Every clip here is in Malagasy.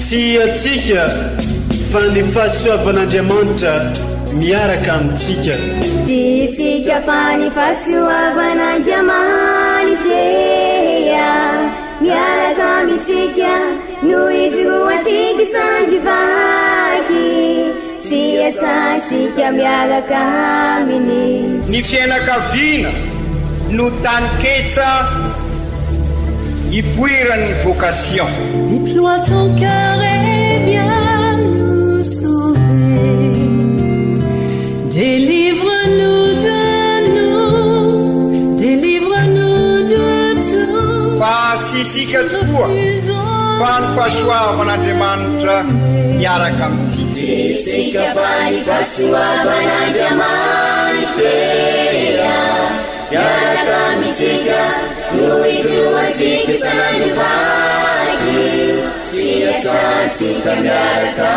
sy atsika fa ny fahasoavan'Andriamanitra miaraka amintsika. Isika fa ny fahasoavan'Andriamanitra miaraka amintsika no izoatsika sandrivaky sy asantsika miaraka aminy. Ny fianakaviana no taniketsa ipoiran'ny vocation. Déploie ton cœur et viens nous sauver. Délivre-nous de nous, délivre-nous de tout. Fa sisika tokoa fa ny fahasoavan'Andriamanitra miaraka amintsika. Sisika fa ny fahasoavan'Andriamanitra miaraka amintsika no izoatsika sandrivaky sy asantsika miaraka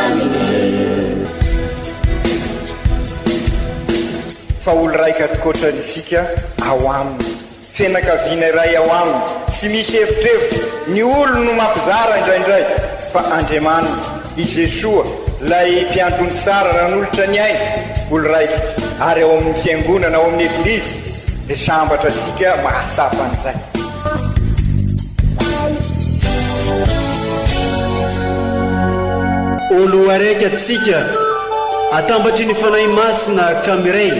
aminy. Fa olo raika atokotran'isika ao aminy, fianakaviana iray ao aminy, sy misy hevitrevitra ny olo no mampizara indraindray fa Andriamanitra i Jesoa lay mpiandrony tsara ranolotra ny aina olo raika ary ao amin'ny fiangonana ao amin'ny eglizy dia sambatra antsika mahasapa an'izay. Olo araiky atsika atambatry ny fanahy masina kamiray,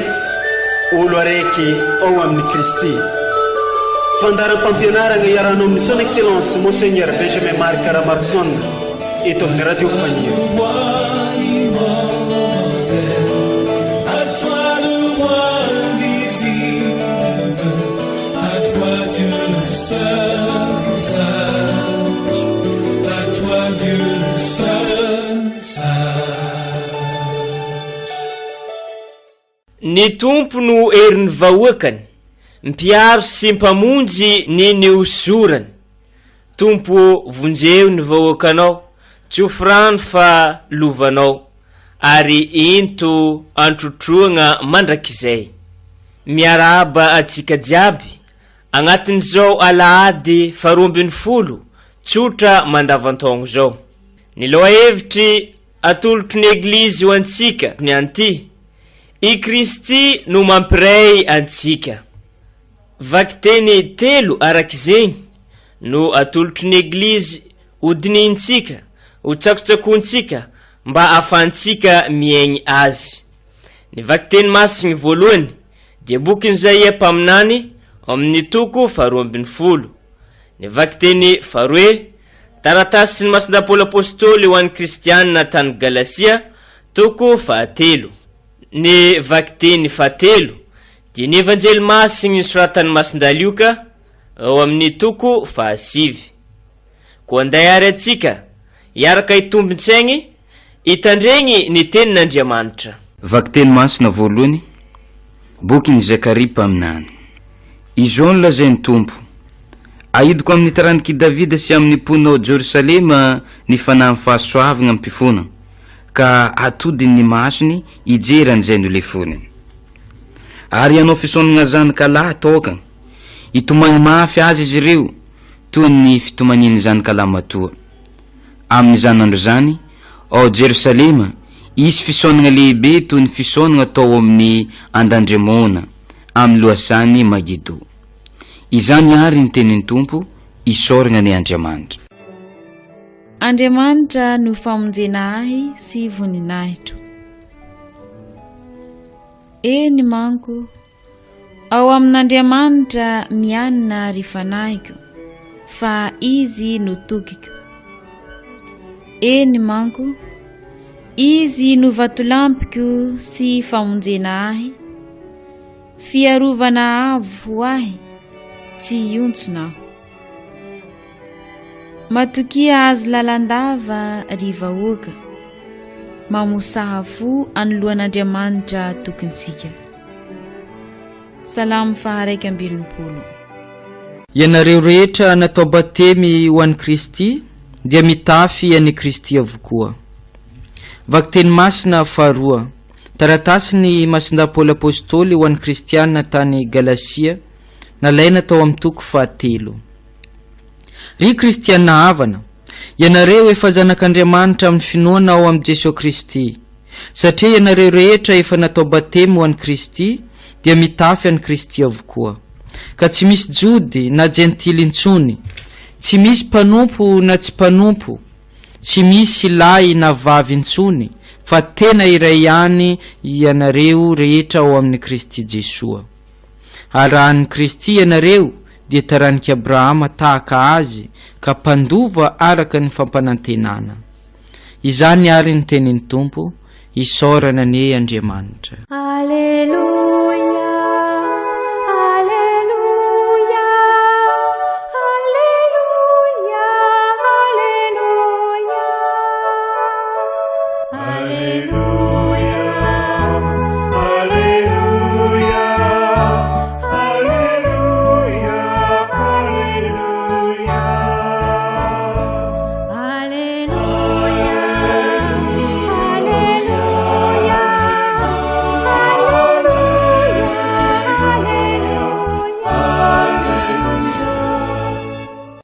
olo araiky ao amin'ny Kristy. Fandaram-pampianarana iaranao amin'ny son excellence Monseigneur Benjamin Marc Caramarson eto amin'ny radio Fania. Ny tompo no erin'ny vahoakany, mpiaro sy mpamonjy ny osorany. Tompo vonjeo ny vahoakanao, tsofrano fa lovanao, ary into antrotroagna mandrakizay. Miaraba atsika jiaby, agnatin'izao alahady faharoambin'ny folo, tsotra mandavantaogno zao. Ny loha-hevitry atolotry ny eglizy ho antsika ny anty, i Kristy no mampiray antsika. Vakiteny telo arak'izegny no atolotry ny eglizy hodinintsika, ho tsakotsakontsika mba ahafahantsika miaigny azy. Ny vakiteny masigny voalohany dia boky Isaia mpaminany amin'ny toko faharoambin'ny folo. Ny vakiteny faharoe taratasy ny masinda Paoly apôstôly ho an'ny kristianina tany Galasia toko fahatelo. Ny vakiteny fahatelo dia ny evanjely masigny soratan'ny masinda Lioka ao amin'ny toko fahasivy. Koa anday ary atsika iaraka itombintsaigny itandregny ny tenin'Andriamanitra. Vakiteny masina voalohany, bokin'i Zakaria mpaminany. Izao no lazain'ny tompo: ahidiko amin'ny taraniki Davida sy amin'ny mponao Jerusalema ny fanahy fahasoavagna amin'ny mpifona, ka atodiny ny masony ijeran'izay no lefoniny. Ary anao fisaonagna zanakalahy taokagna, itomagny mafy azy izy ireo toy ny fitomaniny zanakalahy matoa. Amin'ny zanandro zany, ao Jerusalema, isy fisaonagna lehibe toy ny fisaonagna tao amin'ny Andandremona amin'ny loasany Magido. Izany ary ny tenin'ny tompo, isoragna ny Andriamanitra. Andriamanitra no famonjena ahy sy voninahitro. Eny manko, ao amin'Andriamanitra mianina ry fanahiko, fa izy no tokiko. Eny manko, izy no vatolampiko sy famonjena ahy, fiarovana avo ahy, tsy ontsona aho. Matokia azy lalandava ry vahoaka, mamosaha fo anoloan'Andriamanitra tokontsika. Salamo faharaiky ambin'ny polo. Ianareo rehetra natao batemy ho an'i Kristy dia mitafy an'i Kristy avokoa. Vakiteny masina faharoa, taratasy ny masinda Paoly apôstôly ho an'ny kristianina tany Galasia, nalaina tao amin'ny toko fahatelo. Ry kristianina havana, ianareo efa zanak'Andriamanitra amin'ny finoana ao amin'i Jesosy Kristy, satria ianareo rehetra efa natao batemy ho an'i Kristy dia mitafy an'i Kristy avokoa. Ka tsy misy jody na jentily intsony, tsy misy mpanompo na tsy mpanompo, tsy misy lahy na vavy intsony, fa tena iray ihany ianareo rehetra ao amin'ny Kristy Jesosy. Arahan'i Kristy ianareo dia taraniki Abrahama tahaka azy ka mpandova araka ny fampanantenana. Izany ary ny tenin'ny Tompo, isaorana ane Andriamanitra.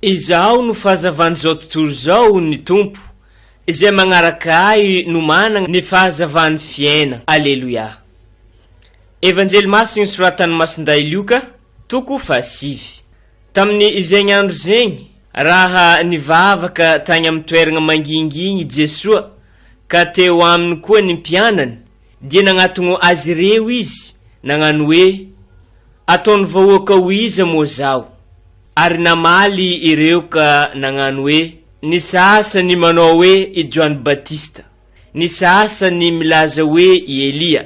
Izaho no fahazavan'izao tontolo zao ny Tompo, izay magnaraka ahy no manana ny fahazavan'ny fiaina. Aleluia. Evanjely masina soratan'ny Masinday Luka, toko 7. Tamin'ny izay andro zegny, raha nivavaka tany amin'ny toerana manginginy Jesosy, ka teo aminy koa ny mpianany, dia nagnatogno azy ireo izy, nagnano hoe ataony vahoaka ho iza moa zao. Ary namaly ireo ka nagnano hoe ny sasany manao hoe i Joan Batista, ny sasany milaza hoe i Elia,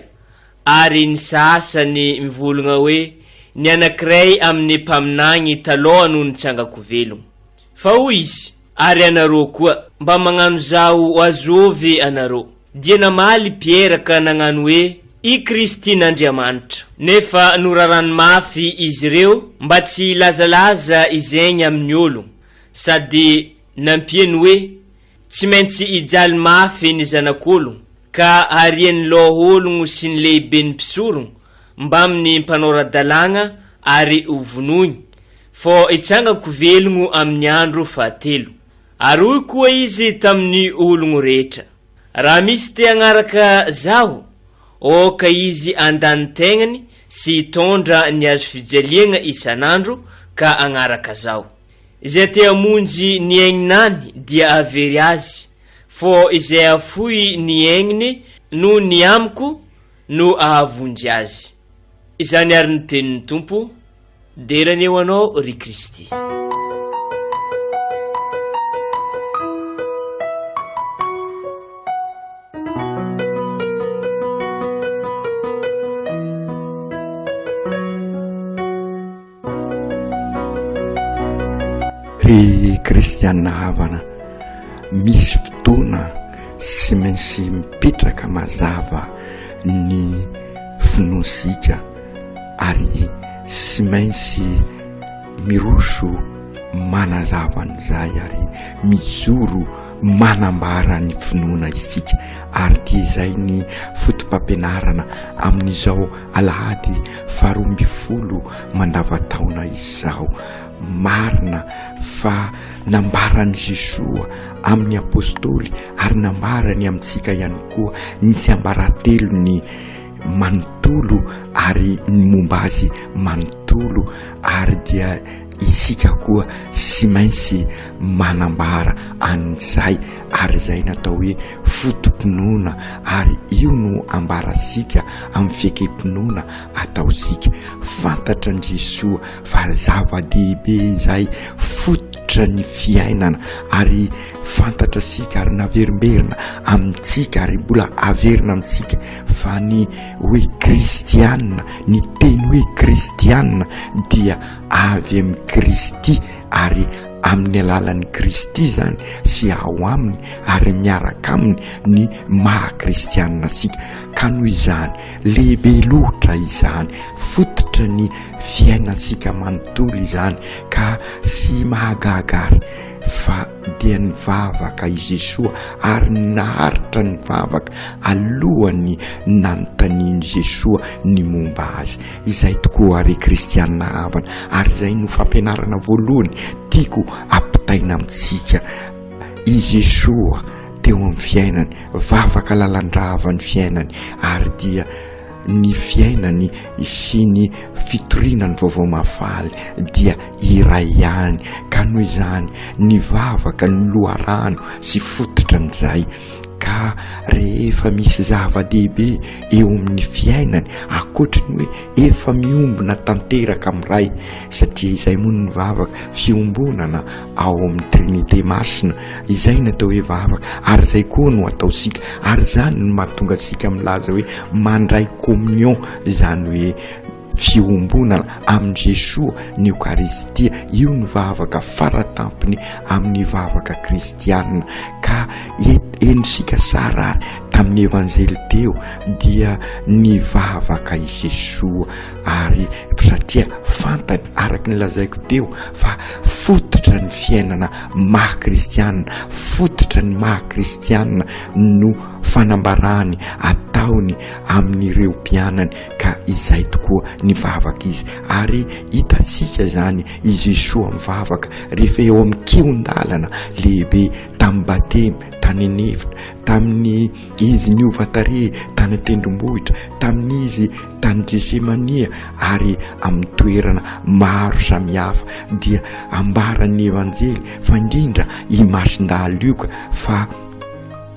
ary ny sasany mivolagna hoe ny anankiray amin'ny mpaminagny taloha noho nitsangako velogno. Fa hoy izy, ary anareo koa mba magnano zao azovy anareo. Dia namaly Pierre ka nagnano hoe i Kristin'Andriamanitra. Nefa norarano mafy izy ireo mba tsy lazalaza izegny amin'ny olo, sady nampieny hoe tsy maintsy ijaly mafy ny zanak'ologno, ka harian'ny lohologno sy ny lehibe ny mpisorogno mba amin'ny mpanorad-dalagna ary hovonony, fô itsangako velogno amin'ny andro fahatelo. Ary hoy koa izy tamin'ny ologno rehetra, raha misy te agnaraka zaho, oka izy andany-tegnany sy hitondra ny azo fijaliagna isanandro ka agnaraka zao. Izay te hamonjy ny aigniny dia avery azy, fô izay afoy ny aigniny no ny amiko no ahavonjy azy. Izany ary ny tenin'ny Tompo, derany eo anao ry Kristy. Ry kristianina havana, misy fotoana sy maintsy mipetraka mazava ny finosika ary sy maintsy miroso manazavan'izay ary mijoro manambara ny finoana isika. Ary dia izay ny fotom-pampianarana amin'izao alahady 12 mandavataona izao. Marina fa nambarany Jesosy amin'ny apôstôly ary nambarany amintsika ihany koa ny tsiambaratelo ny manontolo ary ny momba azy manontolo, ary dia isika koa sy maintsy manambara an'izay, ary izay natao hoe fotom-pinoana, ary io no ambarasika amin'ny fihekem-pinoana ataosika. Fantatra ny Jesosy fa zava-dehibe izay fototra ny fiainana, ary fantatra sika ary naverimberina amintsika ary mbola averina amintsika fa ny hoe kristianina, ny teny hoe kristianina dia avy amin'ny Kristy, ary amin'ny alalan'ny Kristy zany sy ao aminy ary miaraka aminy ny maha-kristianina sika. Ka noho izany lehibe loatra izany, fototra ny fiainasika manontolo izany, ka sy mahagagary fa dia nivavaka i Jesosy ary naharitra nivavaka alohany nanontaniany Jesosy ny momba azy. Izay tokoa ary kristianina havana, ary izay no fampianarana voalohany tiako ampitaina amintsika izy Jesoa teo amin'ny fiainany, vavaka lalandravany fiainany, ary dia ny fiainany sy ny fitorinany vaovao mafaly dia iray ihany. Ka noho izany ny vavaka ny loharano sy fototranyizay. Ka rehefa misy zava-dehibe eo amin'ny fiainany, akoatrany hoe efa miombona tanteraka amin'ray, satria izay moa ny vavaka fiombonana ao amin'ny trinité masina, izay natao hoe vavaka, ary izay koa no ataosika, ary zany no mahatonga sika milaza hoe mandray communion, izany hoe fiombonana amin'ny Jesoa ny Eukaristia. Io ny vavaka faratampony amin'ny vavaka kristianina. Ka enosika sara ary tamin'ny evanjely teo dia ny vavaka i Jesoa, ary satria fantany araka ny lazaiko teo fa fototra ny fiainana maha-kristianina, fototra ny maha-kristianina no fanambarany ataony amin'ireo mpianany. Ka izay tokoa ny vavaka izy, ary hitatsika zany i Jesoa mivavaka rehefa eo amin'ny keon-dalana lehibe tamin'ny batemy tany anevitra, tamin'ny izy niova-tare tany tendrombohitra, tamin'izy tany Getsemania, ary amin'ny toerana maro samihafa dia ambaran'ny evanjely fa indrindra i mason-dahalioka fa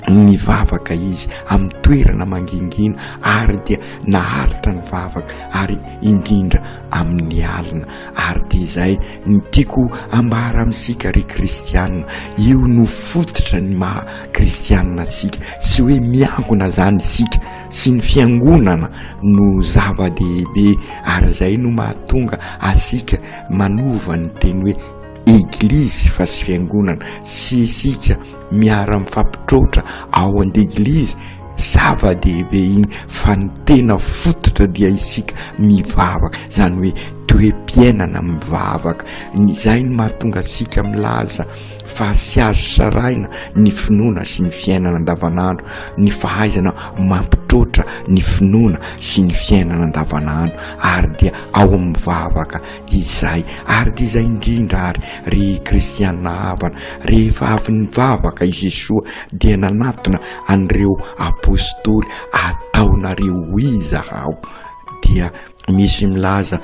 ny vavaka izy amin'ny toerana mangingina, ary dia naharitra ny vavaka ary indrindra amin'ny alina. Ary dia izay ny tiako ambara amintsika ry kristianina, io no fototra ny maha kristianina sika, sy hoe miangona zany sika, sy ny fiangonana no zava-dehibe, ary izay no mahatonga asika manova ny teny hoe eglizy fa sy fiangonana, sy isika miara mifampitrotra ao an-deglizy zava-dehibe igny, fa ny tena fototra dia isika mivavaka, zany hoe toe-piainana mivavaka. Izay no mahatonga asika milaza fa sy azo saraina ny finoana sy ny fiainana andavanandro, ny fahaizana mampitrotra ny finoana sy ny fiainana andavanandro, ary dia ao amin'ny vavaka izay. Ary dia izay indrindra ary ry kristianina havana, rehefa avy ny vavaka i Jesoa dia nanatona an'ireo apôstôly ataonareo izahao. Dia misy milaza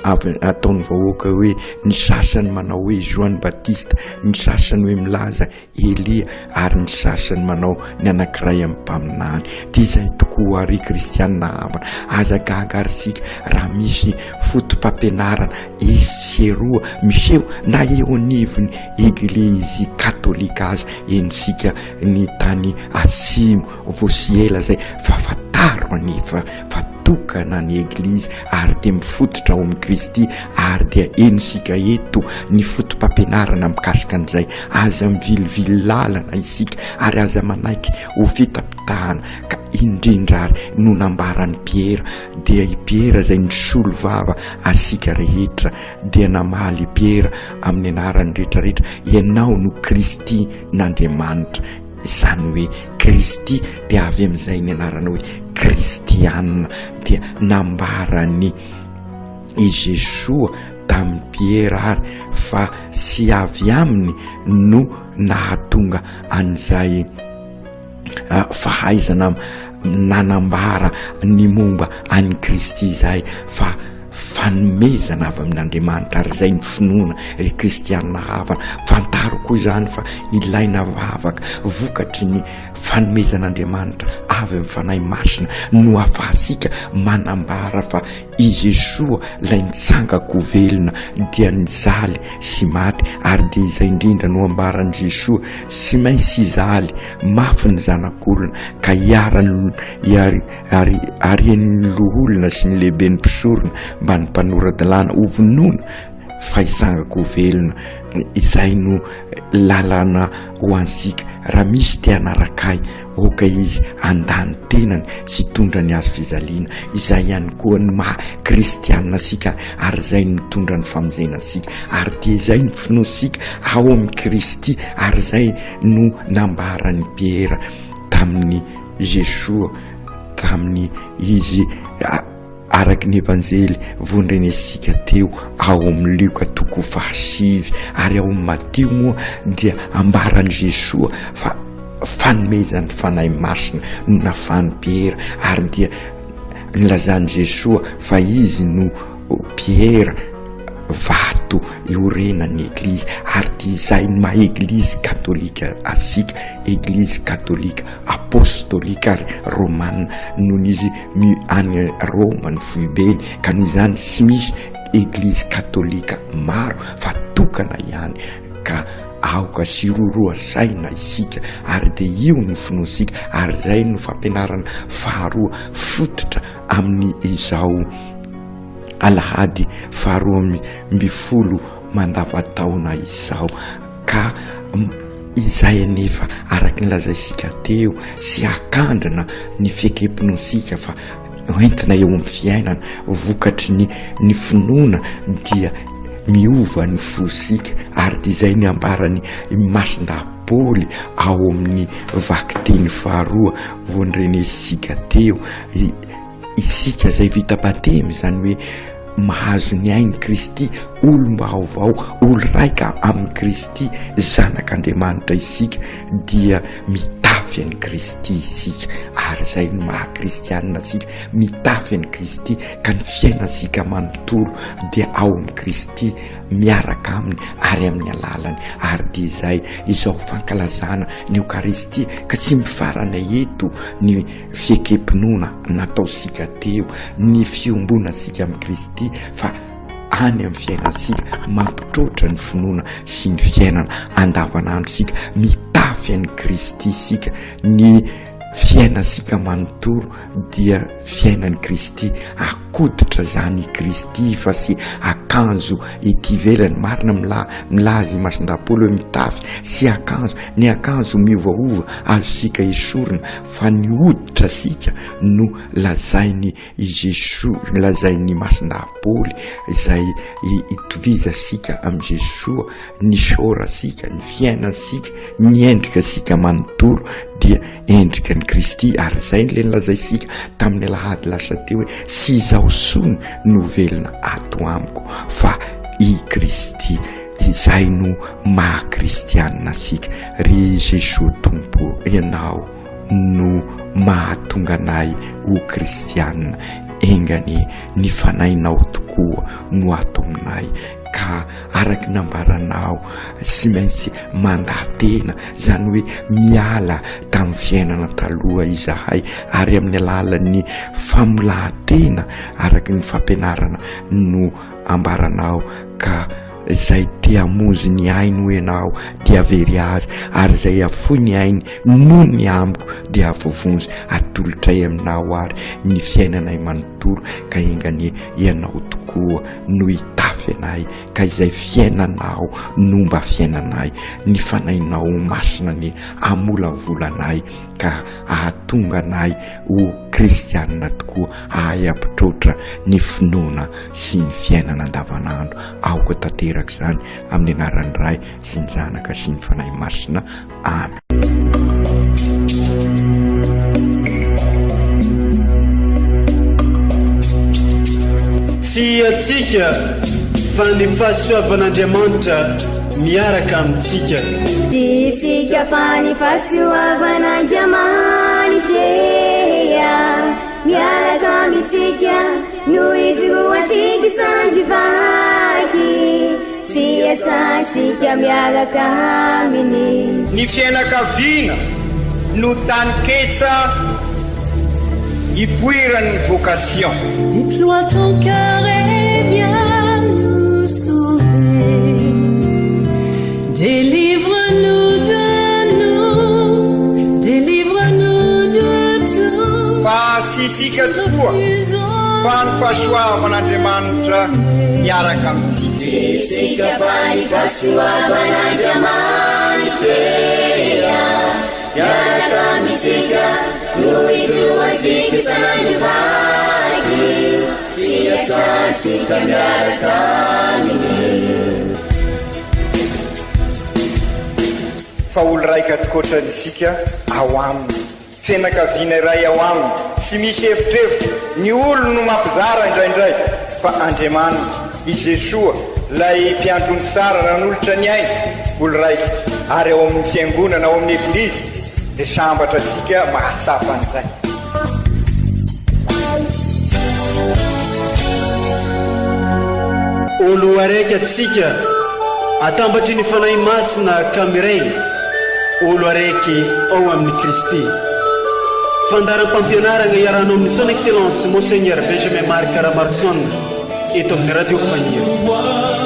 ataony vahoaka hoe ny sasany manao hoe Joanny Baptiste, ny sasany hoe milaza Elia, ary ny sasany manao ny anankiray amin'ny mpaminany. Dia izay tokoa ry kristianina havana, aza gagarisika raha misy fotom-pampianarana eseroa miseho na eo anivony eglizy katolika aza enosika ny tany Asimo Vosiela zay, fa fataro anefa fatokana ny eglizy, ary dia mifototra ao amin'ny Kristy, ary dia enosika eto ny fotom-pampianarana mikasika an'izay. Aza mivilivily lalana isika, ary aza manaiky ho fitapitahana. Ka indrindra ary no nambarany Piera, dia i Piera zay ny solo vava asika rehetra, dia namaly Piera amin'ny anarany rehetrarehetra, ianao no Kristy n'Andriamanitra. Izany hoe Kristy dia avy amin'izay ny anarana hoe kristianina, dia nambarany i Jesoa tamin'ny Piera ary fa sy avy aminy no nahatonga an'izay fahaizana nanambara ny momba an'i Kristy izay, fa fanomezana avy amin'Andriamanitra, ary izay ny finoana ry kristianina havana. Fantaro koa izany fa ilaina vavaka vokatry ny fanomezan'Andriamanitra avy amin'ny fanahy masina no ahafahasika manambara fa i Jesoa lay nitsangako velona dia nizaly sy maty, ary dia izay indrindra no ambaran'i Jesoa sy maintsy izaly mafy ny zanak'olona, ka arian'ny loholona sy ny lehibe ny mpisorona mba ny mpanorandalana ho vonoina fa hisangako velona. Izay no lalana ho ansika raha misy te hanarakay, oka izy andany tenany sy tondra ny azo fizaliana. Izay ihany koa ny maha kristianina sika, ary izay no mitondra ny famonjena sika, ary dia izay ny finosika ao amin'ny Kristy, ary izay no nambarany Piera tamin'ny Jesoa, tamin'ny izy araky ny evanjely vondrenesika teo ao amin'ny Luka toko fahasivy ary ao amin'ny Mateo moa dia ambaran' Jesoa fa fanomezany fanahy masina no nafany Piera ary dia nilazany Jesoa fa izy no Piera vato iorenany eglizy ary dia izay ny maha eglizy katolika asika eglizy katolika apostolika ary romana noho izy any Roma ny foibeny ka noho izany sy misy eglizy katolika maro fa tokana ihany ka aoka siroroa saina isika ary dia io ny finoasika ary zay no fampianarana faharoa fototra amin'ny izao alahady faharoa mbifolo mandavataona izao ka izay anefa araky nilazaisika teo sy akandrina ny fiekempinosika fa entina eo amin'ny fiainana vokatry ny finoana dia miova ny fosika ary dia izay ny ambarany masindapoly ao amin'ny vakiteny faharoa vonrenesika teo isika zay vita batemy zany hoe mahazo ny ainy Kristy olom-baovao olo raika amin'ny Kristy zanak'Andriamanitra isika dia mitafy an'i Kristy isika ary zay no maha kristianina asika mitafy an'i Kristy ka ny fiainasika manontolo dia ao amin'ny Kristy miaraka aminy ary amin'ny alalany ary dia izay izao fankalazana ny Eukaristia ka tsy mifarana eto ny fiekempinoana nataosika teo ny fiombona sika amin'ny Kristy fa any amin'ny fiainasika mampitrotra ny finoana sy ny fiainana andavanandro sika mitafy an'i Kristy sika ny fiainasika manontoro dia fiainan'i Kristy akoditra zany Kristy fa sy akanjo ety ivelany marina milazy masindapoly hoe mitafy sy akanjo ny akanjo miovaova azosika esorina fa ny hoditra sika no lazainy Jesoa lazainy masindapoly izay itovisa sika amin'ny Jesoa ny sora sika ny fiainasika ny endrika sika manontoro dia endrika ny Kristy ary zay ny lazaisika tamin'ny alahady lasa teo hoe sy izao sony no velona ato amiko fa i Kristy izay no maha kristianina sika ry Jesoa tompo ianao no mahatonga anay ho kristianina engany ny fanainao tokoa no ato aminay ka araky nambaranao sy maintsy mandatena zany hoe miala tamin'ny fiainana taloha izahay ary amin'ny alalan'ny famolahatena araky ny fampianarana no ambaranao ka zay te hamonzy ny ainy ho ianao dia avery azy ary zay afoy ny ainy no ny amiko dia avovonzy atolotray aminao ary ny fiainanay manontoro ka engany ianao tokoa no hitafy anay ka izay fiainanao no mba fiainanay ny fanainao masina ny amolavolanay ka ahatonga anay ho kristianina tokoa ahay ampitrotra ny finoana sy ny fiainana andavanandro aoka tanteraka zany amin'ny anarany ray sy ny zanaka sy ny fanahy masina amen. Tsy atsika fa ny fahasoavan'Andriamanitra miaraka amintsika. Isika fa ny fahasoavan'Andriamanitra miaraka amintsika noho izy ho atsika sandrivaky sy asantsika miaraka aminy. Ny fianakaviana no tany ketsa ipoiran'ny vocation. Déploie ton cœur et viens nous sauver. Délivre-nous de nous, délivre-nous de tout. Fa sisika tokoa fa ny fahasoavan'Andriamanitra miaraka amintsika. Sisika fa ny fahasoavan'Andriamanitra miaraka amintsika noho izy ho atsika sandrivaky sy asantsika miaraka aminy. Fa olo raika tokoatranisika ao aminy fianakaviana iray ao aminy sy misy evitrevitra ny olo no mampizara indraindray fa Andriamanitra i Jesoa lay mpiandrony tsara nanolotra ny ainy olo raiky ary ao amin'ny fiangonana ao amin'ny eglizy dia sambatra atsika mahasapa an'izay. olo araiky atsika atambatry ny fanahy masina kamiray olo araiky ao amin'ny Kristy. Fandaram-pampianarana iarano amin'ny son excellence Monseigneur Benjamin Marc Caramarson eto amin'ny radio Fania.